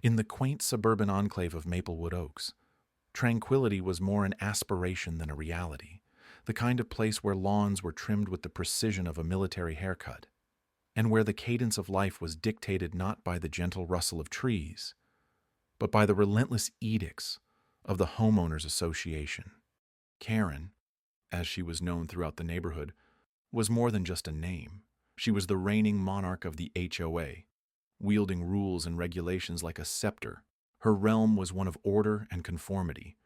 In the quaint suburban enclave of Maplewood Oaks, tranquility was more an aspiration than a reality, the kind of place where lawns were trimmed with the precision of a military haircut, and where the cadence of life was dictated not by the gentle rustle of trees, but by the relentless edicts of the Homeowners Association. Karen, as she was known throughout the neighborhood, was more than just a name. She was the reigning monarch of the HOA, wielding rules and regulations like a scepter. Her realm was one of order and conformity.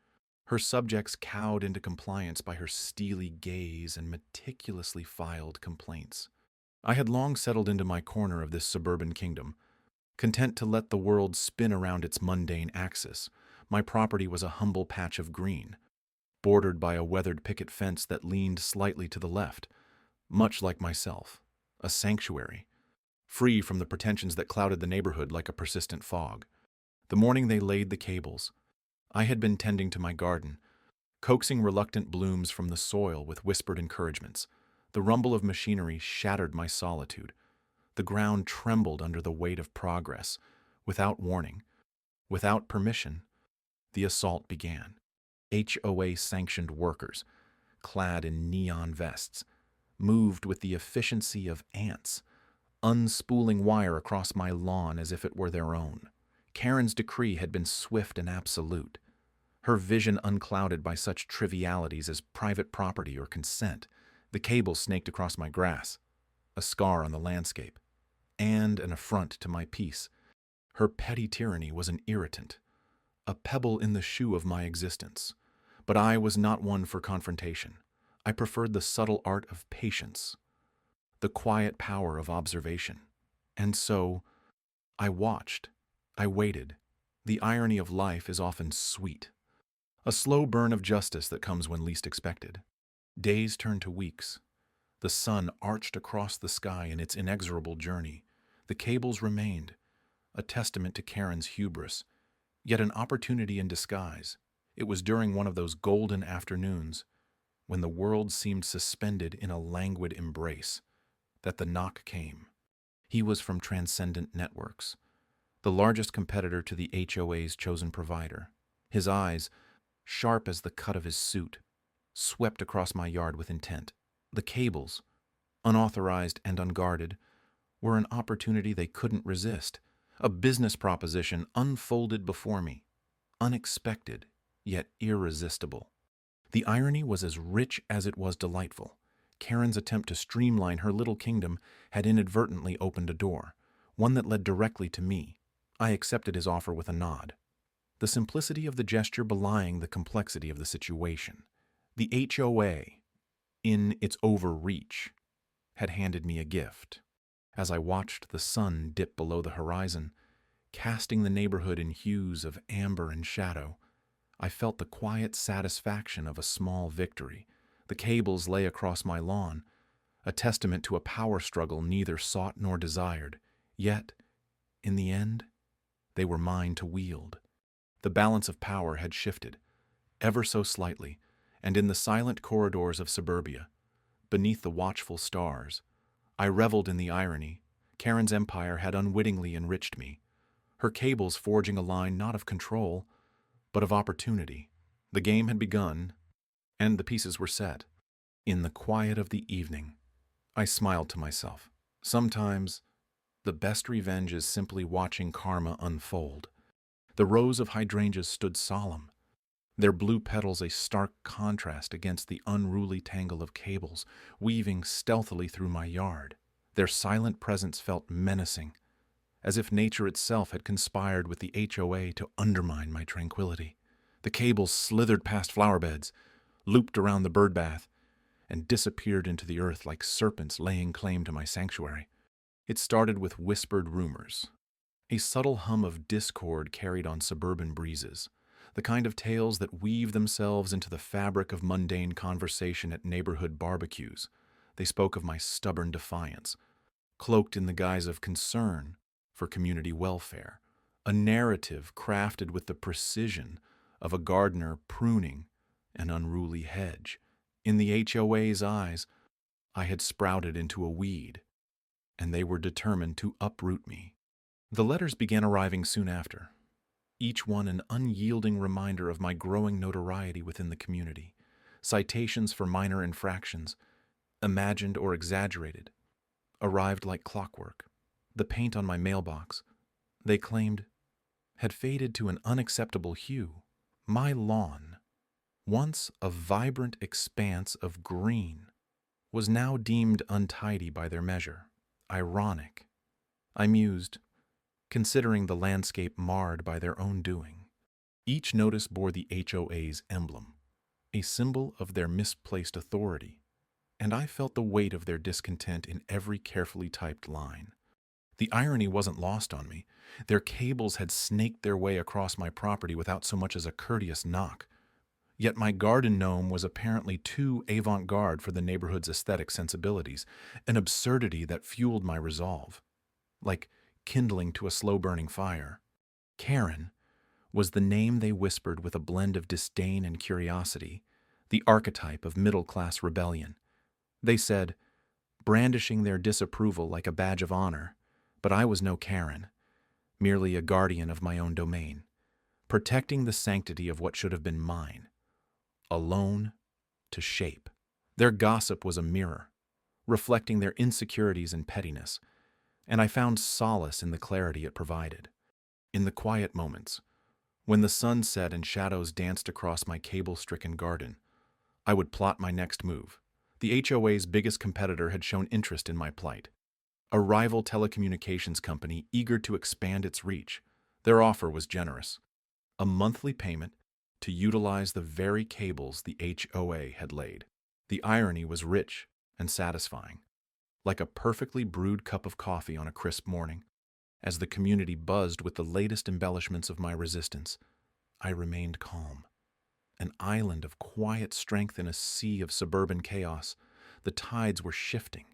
Her subjects cowed into compliance by her steely gaze and meticulously filed complaints. I had long settled into my corner of this suburban kingdom, content to let the world spin around its mundane axis. My property was a humble patch of green, bordered by a weathered picket fence that leaned slightly to the left, much like myself, a sanctuary, free from the pretensions that clouded the neighborhood like a persistent fog. The morning they laid the cables, I had been tending to my garden, coaxing reluctant blooms from the soil with whispered encouragements. The rumble of machinery shattered my solitude. The ground trembled under the weight of progress. Without warning, without permission, the assault began. HOA-sanctioned workers, clad in neon vests, moved with the efficiency of ants, unspooling wire across my lawn as if it were their own. Karen's decree had been swift and absolute, her vision unclouded by such trivialities as private property or consent. The cable snaked across my grass, a scar on the landscape, and an affront to my peace. Her petty tyranny was an irritant, a pebble in the shoe of my existence. But I was not one for confrontation. I preferred the subtle art of patience, the quiet power of observation. And so, I watched. I waited. The irony of life is often sweet. A slow burn of justice that comes when least expected. Days turned to weeks. The sun arched across the sky in its inexorable journey. The cables remained, a testament to Karen's hubris, yet an opportunity in disguise. It was during one of those golden afternoons, when the world seemed suspended in a languid embrace, that the knock came. He was from Transcendent Networks, the largest competitor to the HOA's chosen provider. His eyes, sharp as the cut of his suit, swept across my yard with intent. The cables, unauthorized and unguarded, were an opportunity they couldn't resist, a business proposition unfolded before me, unexpected, yet irresistible. The irony was as rich as it was delightful. Karen's attempt to streamline her little kingdom had inadvertently opened a door, one that led directly to me. I accepted his offer with a nod, the simplicity of the gesture belying the complexity of the situation. The HOA, in its overreach, had handed me a gift. As I watched the sun dip below the horizon, casting the neighborhood in hues of amber and shadow, I felt the quiet satisfaction of a small victory. The cables lay across my lawn, a testament to a power struggle neither sought nor desired. Yet, in the end, they were mine to wield. The balance of power had shifted, ever so slightly, and in the silent corridors of suburbia, beneath the watchful stars, I reveled in the irony. Karen's empire had unwittingly enriched me, her cables forging a line not of control, but of opportunity. The game had begun, and the pieces were set. In the quiet of the evening, I smiled to myself. Sometimes, the best revenge is simply watching karma unfold. The rows of hydrangeas stood solemn, their blue petals a stark contrast against the unruly tangle of cables weaving stealthily through my yard. Their silent presence felt menacing, as if nature itself had conspired with the HOA to undermine my tranquility. The cables slithered past flower beds, looped around the birdbath, and disappeared into the earth like serpents laying claim to my sanctuary. It started with whispered rumors, a subtle hum of discord carried on suburban breezes, the kind of tales that weave themselves into the fabric of mundane conversation at neighborhood barbecues. They spoke of my stubborn defiance, cloaked in the guise of concern for community welfare, a narrative crafted with the precision of a gardener pruning an unruly hedge. In the HOA's eyes, I had sprouted into a weed, and they were determined to uproot me. The letters began arriving soon after, each one an unyielding reminder of my growing notoriety within the community. Citations for minor infractions, imagined or exaggerated, arrived like clockwork. The paint on my mailbox, they claimed, had faded to an unacceptable hue. My lawn, once a vibrant expanse of green, was now deemed untidy by their measure. Ironic, I mused, considering the landscape marred by their own doing. Each notice bore the HOA's emblem, a symbol of their misplaced authority, and I felt the weight of their discontent in every carefully typed line. The irony wasn't lost on me. Their cables had snaked their way across my property without so much as a courteous knock. Yet my garden gnome was apparently too avant-garde for the neighborhood's aesthetic sensibilities, an absurdity that fueled my resolve, like kindling to a slow-burning fire. Karen was the name they whispered with a blend of disdain and curiosity, the archetype of middle-class rebellion. They said, brandishing their disapproval like a badge of honor, but I was no Karen, merely a guardian of my own domain, protecting the sanctity of what should have been mine, alone to shape. Their gossip was a mirror, reflecting their insecurities and pettiness, and I found solace in the clarity it provided. In the quiet moments, when the sun set and shadows danced across my cable-stricken garden, I would plot my next move. The HOA's biggest competitor had shown interest in my plight, a rival telecommunications company eager to expand its reach. Their offer was generous, a monthly payment to utilize the very cables the HOA had laid. The irony was rich and satisfying, like a perfectly brewed cup of coffee on a crisp morning. As the community buzzed with the latest embellishments of my resistance, I remained calm. An island of quiet strength in a sea of suburban chaos, the tides were shifting,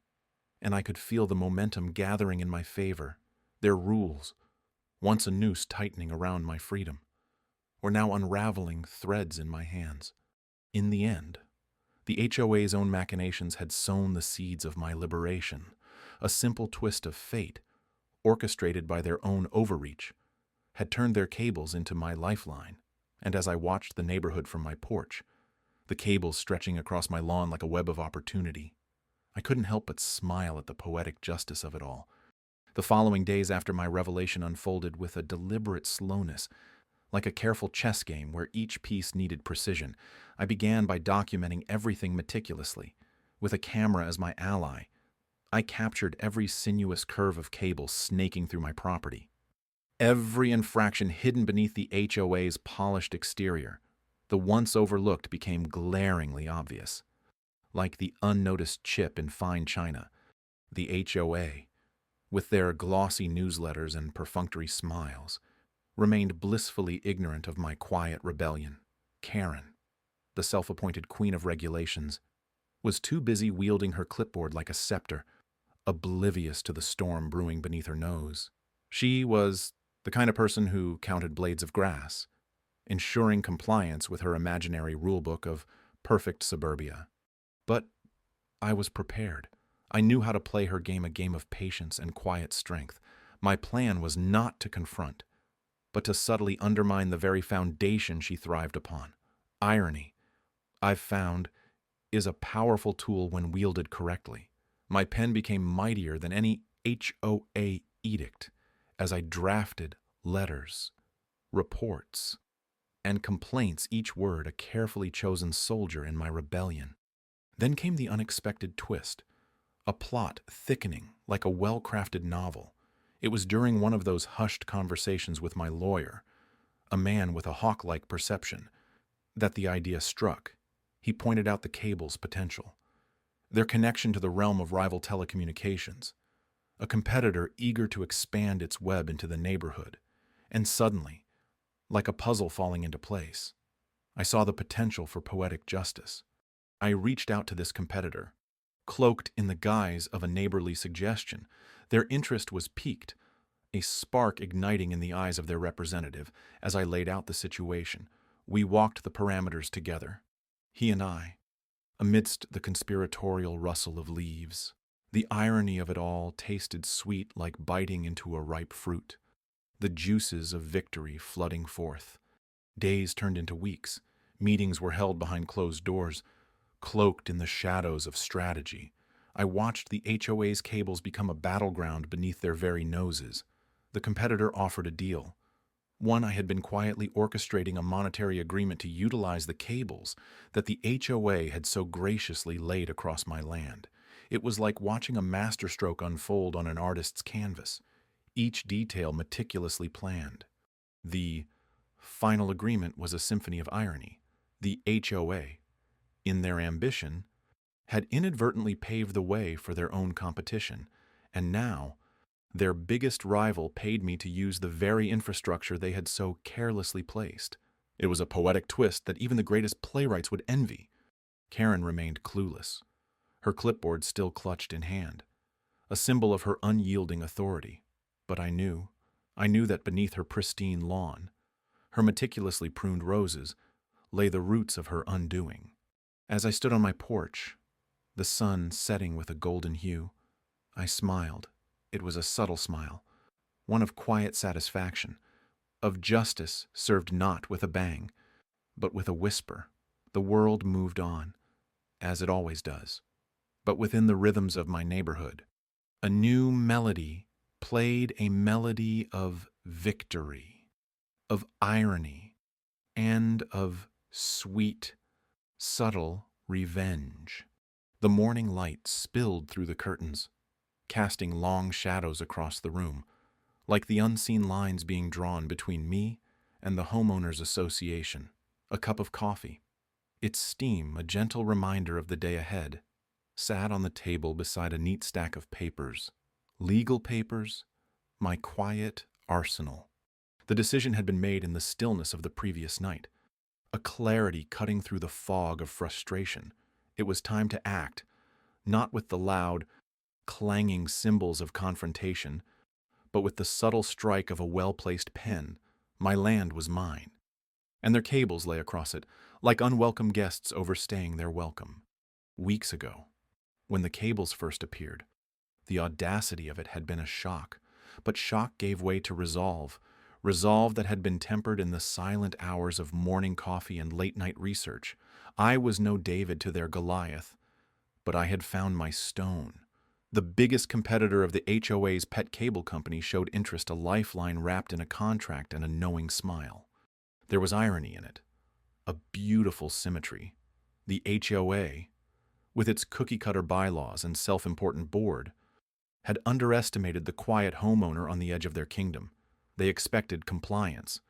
and I could feel the momentum gathering in my favor. Their rules, once a noose tightening around my freedom, were now unraveling threads in my hands. In the end, the HOA's own machinations had sown the seeds of my liberation, a simple twist of fate, orchestrated by their own overreach, had turned their cables into my lifeline, and as I watched the neighborhood from my porch, the cables stretching across my lawn like a web of opportunity, I couldn't help but smile at the poetic justice of it all. The following days after my revelation unfolded with a deliberate slowness, like a careful chess game where each piece needed precision. I began by documenting everything meticulously. With a camera as my ally, I captured every sinuous curve of cable snaking through my property, every infraction hidden beneath the HOA's polished exterior. The once overlooked became glaringly obvious. Like the unnoticed chip in fine china, the HOA, with their glossy newsletters and perfunctory smiles, remained blissfully ignorant of my quiet rebellion. Karen, the self-appointed queen of regulations, was too busy wielding her clipboard like a scepter, oblivious to the storm brewing beneath her nose. She was the kind of person who counted blades of grass, ensuring compliance with her imaginary rulebook of perfect suburbia. But I was prepared. I knew how to play her game, a game of patience and quiet strength. My plan was not to confront, but to subtly undermine the very foundation she thrived upon. Irony, I've found, is a powerful tool when wielded correctly. My pen became mightier than any HOA edict as I drafted letters, reports, and complaints, each word a carefully chosen soldier in my rebellion. Then came the unexpected twist, a plot thickening like a well-crafted novel. It was during one of those hushed conversations with my lawyer, a man with a hawk-like perception, that the idea struck. He pointed out the cable's potential, their connection to the realm of rival telecommunications, a competitor eager to expand its web into the neighborhood. And suddenly, like a puzzle falling into place, I saw the potential for poetic justice. I reached out to this competitor, cloaked in the guise of a neighborly suggestion. Their interest was piqued, a spark igniting in the eyes of their representative as I laid out the situation. We walked the parameters together, he and I, amidst the conspiratorial rustle of leaves. The irony of it all tasted sweet like biting into a ripe fruit. the juices of victory flooding forth. Days turned into weeks. Meetings were held behind closed doors, cloaked in the shadows of strategy. I watched the HOA's cables become a battleground beneath their very noses. The competitor offered a deal. One, I had been quietly orchestrating a monetary agreement to utilize the cables that the HOA had so graciously laid across my land. It was like watching a masterstroke unfold on an artist's canvas, each detail meticulously planned. The final agreement was a symphony of irony. The HOA, in their ambition, had inadvertently paved the way for their own competition, and now their biggest rival paid me to use the very infrastructure they had so carelessly placed. It was a poetic twist that even the greatest playwrights would envy. Karen remained clueless, her clipboard still clutched in hand, a symbol of her unyielding authority. But I knew that beneath her pristine lawn, her meticulously pruned roses, lay the roots of her undoing. As I stood on my porch, the sun setting with a golden hue, I smiled. It was a subtle smile, one of quiet satisfaction, of justice served not with a bang, but with a whisper. The world moved on, as it always does, but within the rhythms of my neighborhood. A new melody played, a melody of victory, of irony, and of sweet, subtle revenge. The morning light spilled through the curtains, casting long shadows across the room, like the unseen lines being drawn between me and the Homeowners Association. A cup of coffee, its steam a gentle reminder of the day ahead, sat on the table beside a neat stack of papers. Legal papers, my quiet arsenal. The decision had been made in the stillness of the previous night, a clarity cutting through the fog of frustration. It was time to act, not with the loud, clanging cymbals of confrontation, but with the subtle strike of a well-placed pen. My land was mine, and their cables lay across it, like unwelcome guests overstaying their welcome. Weeks ago, when the cables first appeared, the audacity of it had been a shock, but shock gave way to resolve that had been tempered in the silent hours of morning coffee and late-night research. I was no David to their Goliath, but I had found my stone. The biggest competitor of the HOA's pet cable company showed interest, a lifeline wrapped in a contract and a knowing smile. There was irony in it, a beautiful symmetry. The HOA, with its cookie-cutter bylaws and self-important board, had underestimated the quiet homeowner on the edge of their kingdom. They expected compliance,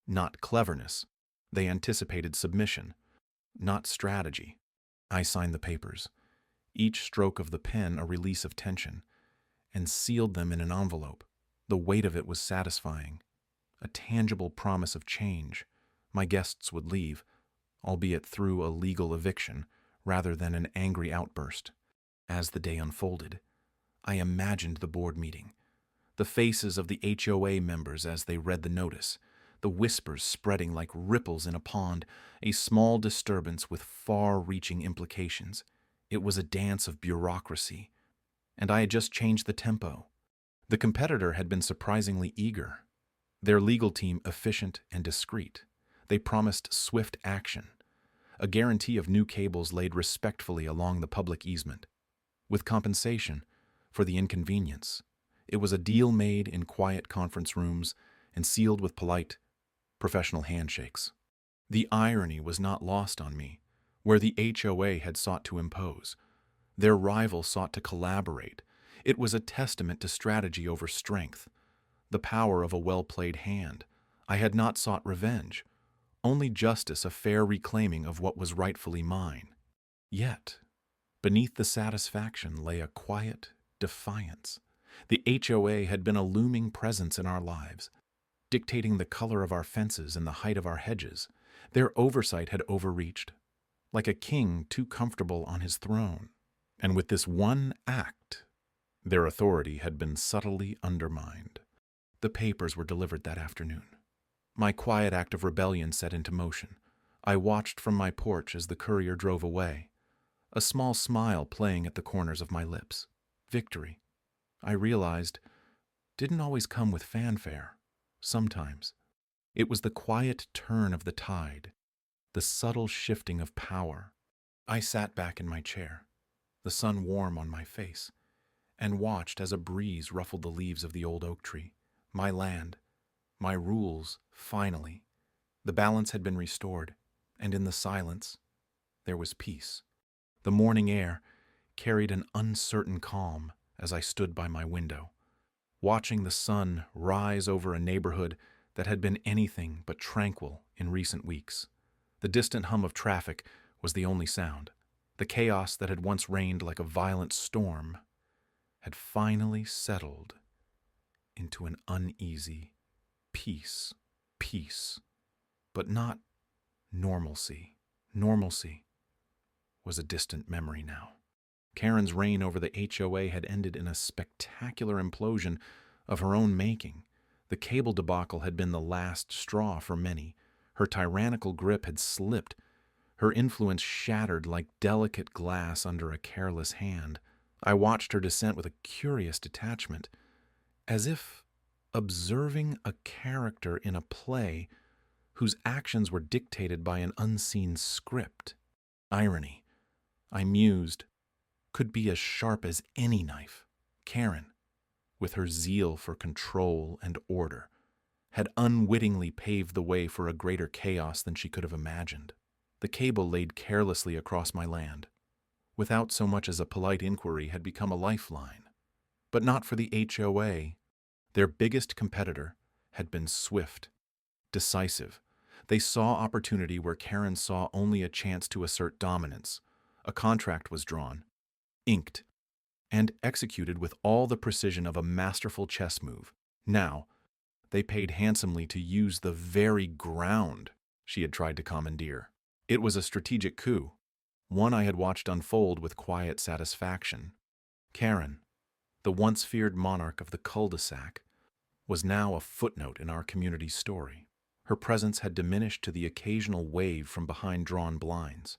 not cleverness. They anticipated submission, not strategy. I signed the papers, each stroke of the pen a release of tension, and sealed them in an envelope. The weight of it was satisfying, a tangible promise of change. My guests would leave, albeit through a legal eviction, rather than an angry outburst. As the day unfolded, I imagined the board meeting, the faces of the HOA members as they read the notice, the whispers spreading like ripples in a pond, a small disturbance with far-reaching implications. It was a dance of bureaucracy, and I had just changed the tempo. The competitor had been surprisingly eager, their legal team efficient and discreet. They promised swift action, a guarantee of new cables laid respectfully along the public easement, with compensation for the inconvenience. It was a deal made in quiet conference rooms and sealed with polite, professional handshakes. The irony was not lost on me. Where the HOA had sought to impose, their rival sought to collaborate. It was a testament to strategy over strength, the power of a well-played hand. I had not sought revenge, only justice, a fair reclaiming of what was rightfully mine. Yet, beneath the satisfaction lay a quiet defiance. The HOA had been a looming presence in our lives, dictating the color of our fences and the height of our hedges. Their oversight had overreached, like a king too comfortable on his throne. And with this one act, their authority had been subtly undermined. The papers were delivered that afternoon. My quiet act of rebellion set into motion. I watched from my porch as the courier drove away, a small smile playing at the corners of my lips. Victory, I realized, didn't always come with fanfare. sometimes. It was the quiet turn of the tide, the subtle shifting of power. I sat back in my chair, the sun warm on my face, and watched as a breeze ruffled the leaves of the old oak tree. My land, my rules, finally. The balance had been restored, and in the silence, there was peace. The morning air carried an uncertain calm as I stood by my window, watching the sun rise over a neighborhood that had been anything but tranquil in recent weeks. The distant hum of traffic was the only sound. The chaos that had once reigned like a violent storm had finally settled into an uneasy peace. Peace, but not normalcy. Normalcy was a distant memory now. Karen's reign over the HOA had ended in a spectacular implosion of her own making. The cable debacle had been the last straw for many. Her tyrannical grip had slipped, her influence shattered like delicate glass under a careless hand. I watched her descent with a curious detachment, as if observing a character in a play whose actions were dictated by an unseen script. Irony, I mused, could be as sharp as any knife. Karen, with her zeal for control and order, had unwittingly paved the way for a greater chaos than she could have imagined. The cable laid carelessly across my land, without so much as a polite inquiry, had become a lifeline. But not for the HOA. Their biggest competitor had been swift, decisive. They saw opportunity where Karen saw only a chance to assert dominance. A contract was drawn, inked, and executed with all the precision of a masterful chess move. Now, they paid handsomely to use the very ground she had tried to commandeer. It was a strategic coup, one I had watched unfold with quiet satisfaction. Karen, the once feared monarch of the cul-de-sac, was now a footnote in our community's story. Her presence had diminished to the occasional wave from behind drawn blinds,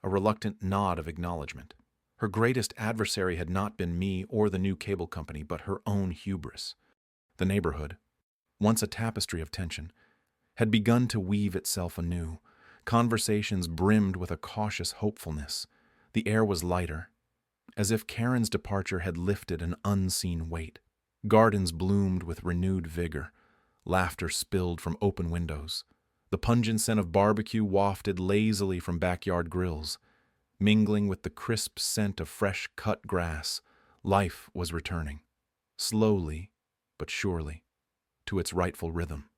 a reluctant nod of acknowledgement. Her greatest adversary had not been me or the new cable company, but her own hubris. The neighborhood, once a tapestry of tension, had begun to weave itself anew. Conversations brimmed with a cautious hopefulness. The air was lighter, as if Karen's departure had lifted an unseen weight. Gardens bloomed with renewed vigor. Laughter spilled from open windows. The pungent scent of barbecue wafted lazily from backyard grills. Mingling with the crisp scent of fresh cut grass, life was returning, slowly but surely, to its rightful rhythm.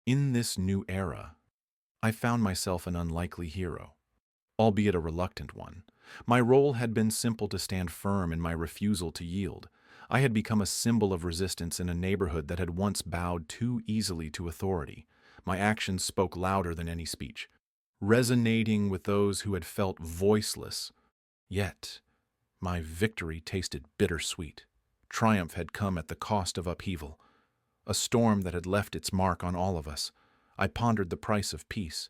In this new era, I found myself an unlikely hero, albeit a reluctant one. My role had been simple: to stand firm in my refusal to yield. I had become a symbol of resistance in a neighborhood that had once bowed too easily to authority. My actions spoke louder than any speech, resonating with those who had felt voiceless. Yet, my victory tasted bittersweet. Triumph had come at the cost of upheaval, a storm that had left its mark on all of us. I pondered the price of peace,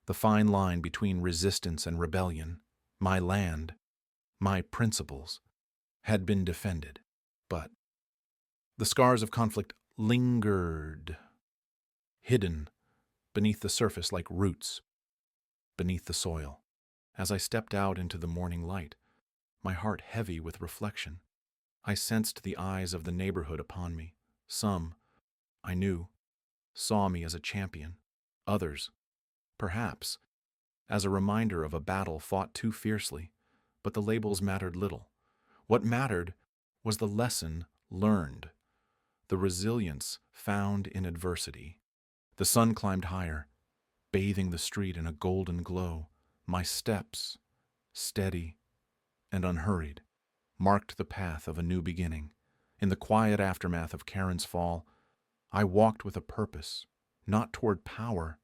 the fine line between resistance and rebellion. My land, my principles, had been defended, but the scars of conflict lingered, hidden beneath the surface like roots beneath the soil. As I stepped out into the morning light, my heart heavy with reflection, I sensed the eyes of the neighborhood upon me. Some, I knew, saw me as a champion. Others, perhaps, as a reminder of a battle fought too fiercely. But the labels mattered little. What mattered was the lesson learned, the resilience found in adversity. The sun climbed higher, bathing the street in a golden glow. My steps, steady and unhurried, marked the path of a new beginning. In the quiet aftermath of Karen's fall, I walked with a purpose, not toward power,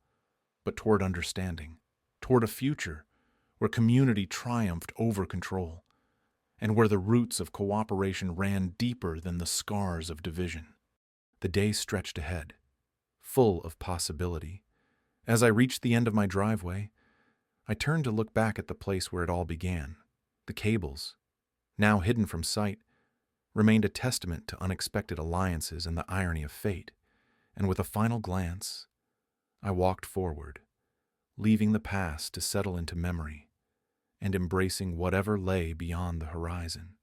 but toward understanding, toward a future where community triumphed over control, and where the roots of cooperation ran deeper than the scars of division. The day stretched ahead, full of possibility. As I reached the end of my driveway, I turned to look back at the place where it all began. The cables, now hidden from sight, remained a testament to unexpected alliances and the irony of fate. and with a final glance, I walked forward, leaving the past to settle into memory and embracing whatever lay beyond the horizon.